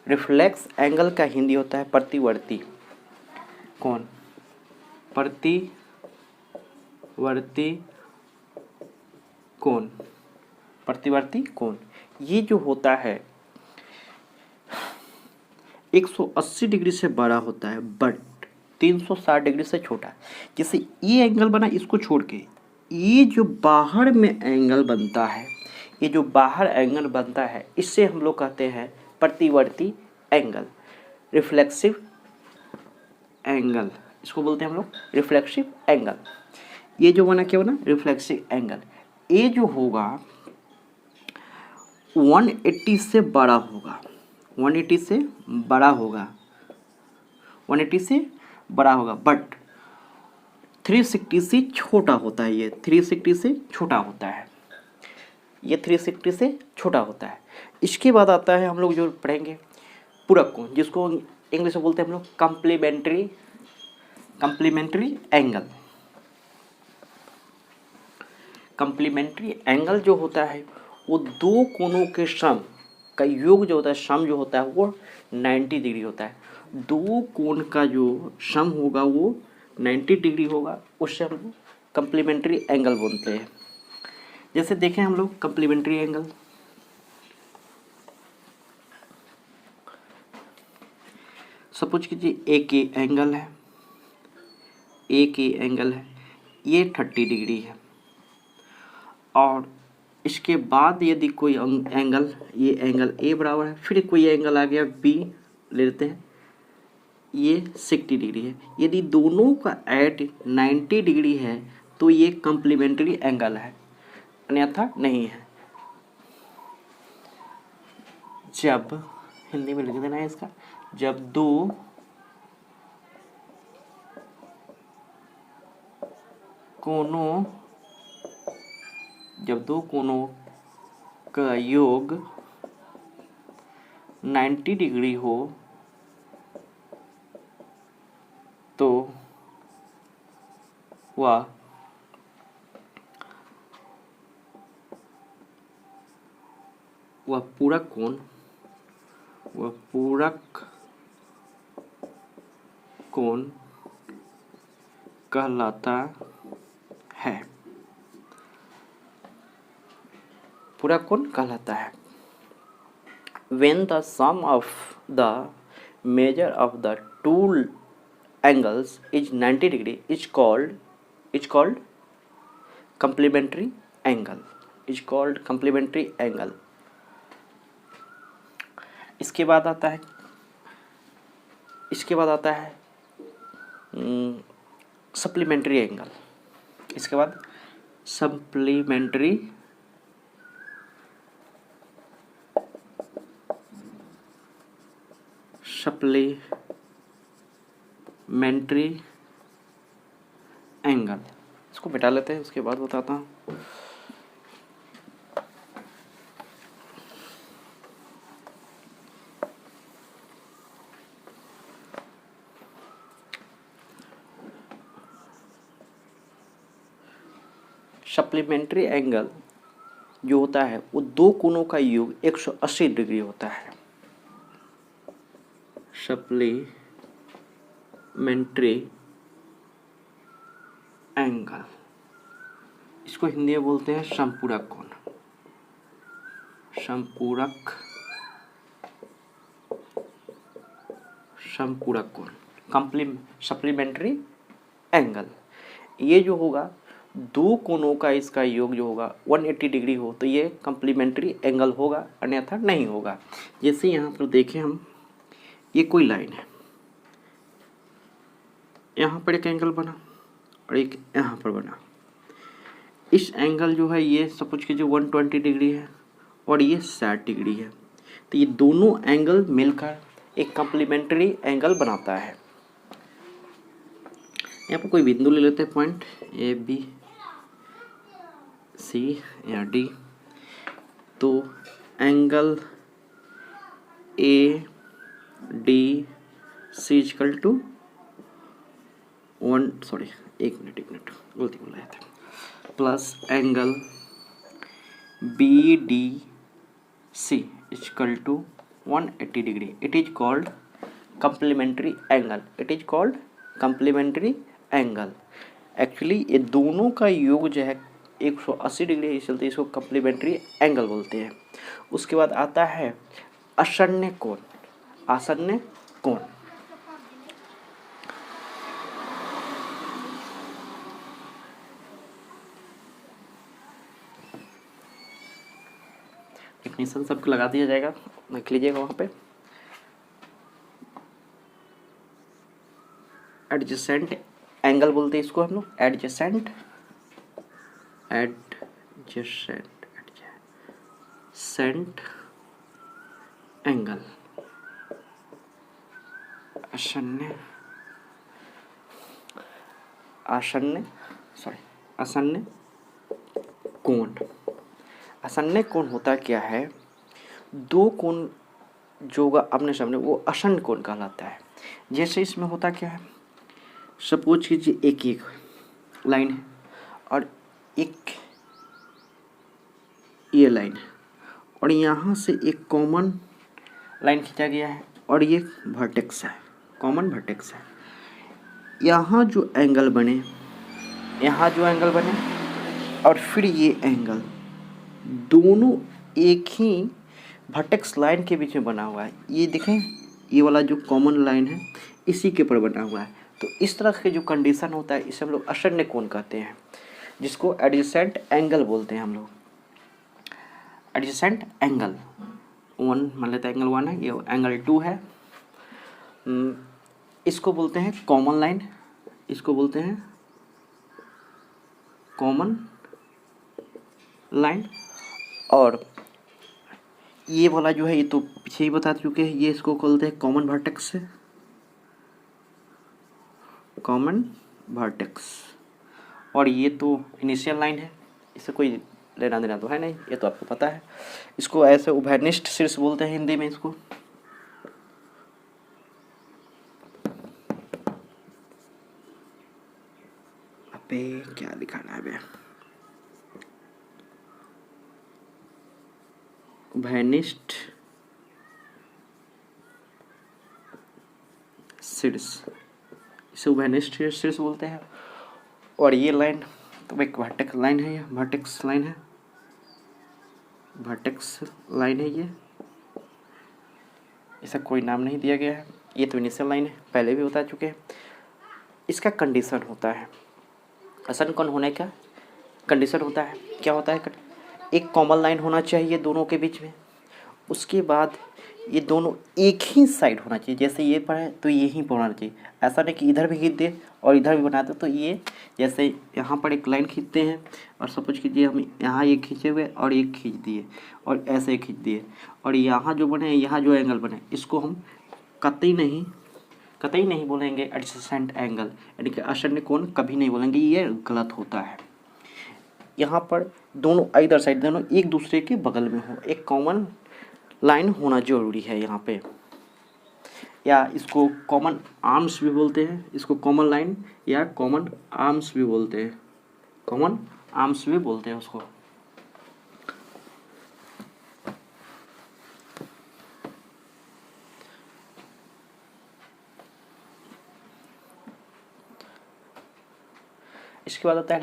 Reflex angle का हिंदी होता है प्रतिवर्ती कोण। प्रतिवर्ती कोण, प्रतिवर्ती कोण ये जो होता है 180 डिग्री से बड़ा होता है बट 360 डिग्री से छोटा। जैसे ये एंगल बना, इसको छोड़ के ये जो बाहर में एंगल बनता है, ये जो बाहर एंगल बनता है इससे हम लोग कहते हैं प्रतिवर्ती एंगल, रिफ्लेक्सिव एंगल, इसको बोलते हैं हम लोग रिफ्लेक्सिव एंगल। ये जो बना क्या बना, रिफ्लेक्सिव एंगल। ये जो होगा 180 से बड़ा होगा, 180 से बड़ा होगा, 180 से बड़ा होगा बट 360 से छोटा होता है। ये 360 से छोटा होता है, ये 360 से छोटा होता है। इसके बाद आता है हम लोग जो पढ़ेंगे पूरक कोण, जिसको इंग्लिश में बोलते हैं हम लोग कम्प्लीमेंट्री एंगल। कम्प्लीमेंट्री एंगल जो होता है वो दो कोणों के सम का योग जो होता है, सम जो होता है वो 90 डिग्री होता है। दो कोण का जो सम होगा वो 90 डिग्री होगा, उससे हम लोग कम्प्लीमेंट्री एंगल बोलते हैं। जैसे देखें हम लोग कम्प्लीमेंट्री एंगल, सपोज कीजिए एक एंगल है, एक एंगल है, ये 30 डिग्री है और इसके बाद यदि कोई एंगल, ये एंगल ए बराबर है, फिर कोई एंगल आ गया बी ले लेते हैं, ये 60 डिग्री है। यदि दोनों का एट 90 डिग्री है तो ये कम्प्लीमेंट्री एंगल है, अन्यथा नहीं है। जब हिंदी में लिख देना है इसका, जब दो कोणों का योग 90 डिग्री हो तो वह पूरक कोण कहलाता है, पूरक कोण कहलाता है। When the sum of the measure of the two angles is 90 degree is called complementary angle, is called complementary angle। इसके बाद आता है सप्लीमेंट्री एंगल। इसके बाद सप्लीमेंट्री एंगल, इसको मिटा लेते हैं, उसके बाद बताता हूँ। सप्लीमेंट्री एंगल जो होता है वो दो कोणों का योग 180 डिग्री होता है। सप्लीमेंट्री एंगल, इसको हिंदी में बोलते हैं समपूरक कोण, समपूरक कोण, सप्लीमेंट्री एंगल। ये जो होगा दो कोणों का इसका योग जो होगा 180 डिग्री हो तो ये कम्प्लीमेंट्री एंगल होगा, अन्यथा नहीं होगा। जैसे यहाँ पर देखें हम, ये कोई लाइन है, यहाँ पर एक एंगल बना और एक यहाँ पर बना। इस एंगल जो है ये सपोज कीजिए 120 डिग्री है और ये 60 डिग्री है, तो ये दोनों एंगल मिलकर एक कम्प्लीमेंट्री एंगल बनाता है। यहाँ पर कोई बिंदु ले लेते हैं, पॉइंट ए बी सी या डी। तो angle A D C equal to 1, एक मिनट गलती बोल रहे थे, plus angle B D C equal to 180 degree. It is called complementary angle. It is called complementary angle. Actually ये दोनों का योग जो है 180 डिग्री है, चलते इसको कंप्लीमेंट्री एंगल बोलते हैं। उसके बाद आता है आसन्न कोण। आसन्न कोण डेफिनेशन सबको लगा दिया जाएगा, लिख लीजिएगा वहाँ पे। एडजेसेंट एंगल बोलते हैं इसको हम लोग, एडजेसेंट एंगल। आसन्न कोण। आसन्न कोण होता क्या है, दो कोण जो होगा अपने सामने वो आसन्न कोण कहलाता है। जैसे इसमें होता क्या है, सपोज कीजिए एक लाइन है और एक ये लाइन है और यहाँ से एक कॉमन लाइन खींचा गया है और ये वर्टेक्स है, कॉमन वर्टेक्स है। यहाँ जो एंगल बने और फिर ये एंगल, दोनों एक ही वर्टेक्स लाइन के बीच में बना हुआ है। ये देखें, ये वाला जो कॉमन लाइन है इसी के ऊपर बना हुआ है। तो इस तरह के जो कंडीशन होता है इसे हम लोग आसन्न कोण कहते हैं, जिसको एडजेसेंट एंगल बोलते हैं हम लोग। एडजेसेंट एंगल 1 मान लेते हैं, एंगल 1 है, ये एंगल 2 है। इसको बोलते हैं कॉमन लाइन, इसको बोलते हैं कॉमन लाइन। और ये वाला जो है ये तो पीछे ही बता चुके हैं, ये इसको बोलते हैं कॉमन वर्टेक्स से, कॉमन वर्टेक्स। और ये तो इनिशियल लाइन है, इससे कोई लेना देना तो है नहीं, ये तो आपको पता है। इसको ऐसे उभयनिष्ठ शीर्ष बोलते हैं हिंदी में इसको। अबे क्या दिखाना है बे, उभयनिष्ठ शीर्ष, इसे उभयनिष्ठ शीर्ष बोलते हैं। और ये लाइन तो एक वर्टेक्स लाइन है, ये वर्टेक्स लाइन है, वर्टेक्स लाइन है ये, इसका कोई नाम नहीं दिया गया है। ये तो इनिशियल लाइन है, पहले भी बता चुके हैं। इसका कंडीशन होता है, आसन्न कोण होने का कंडीशन होता है, क्या होता है, एक कॉमन लाइन होना चाहिए दोनों के बीच में। उसके बाद ये दोनों एक ही साइड होना चाहिए, जैसे ये पर है तो यहीं पर होना चाहिए। ऐसा नहीं कि इधर भी खींच दे और इधर भी बना दे। तो ये जैसे यहाँ पर एक लाइन खींचते हैं और सपोज कीजिए हम यहाँ एक खींचे हुए और एक खींच दिए और ऐसे खींच दिए, और यहाँ जो बने, यहाँ जो एंगल बने, इसको हम कतई नहीं बोलेंगे एडजेसेंट एंगल, यानी कि आसन्न कोण कभी नहीं बोलेंगे, ये गलत होता है। यहाँ पर दोनों इधर साइड दोनों एक दूसरे के बगल में हो, एक कॉमन लाइन होना जरूरी है यहाँ पे। या इसको कॉमन आर्म्स भी बोलते हैं, इसको कॉमन लाइन या कॉमन आर्म्स भी बोलते हैं, कॉमन आर्म्स भी बोलते हैं उसको। इसके बाद आता है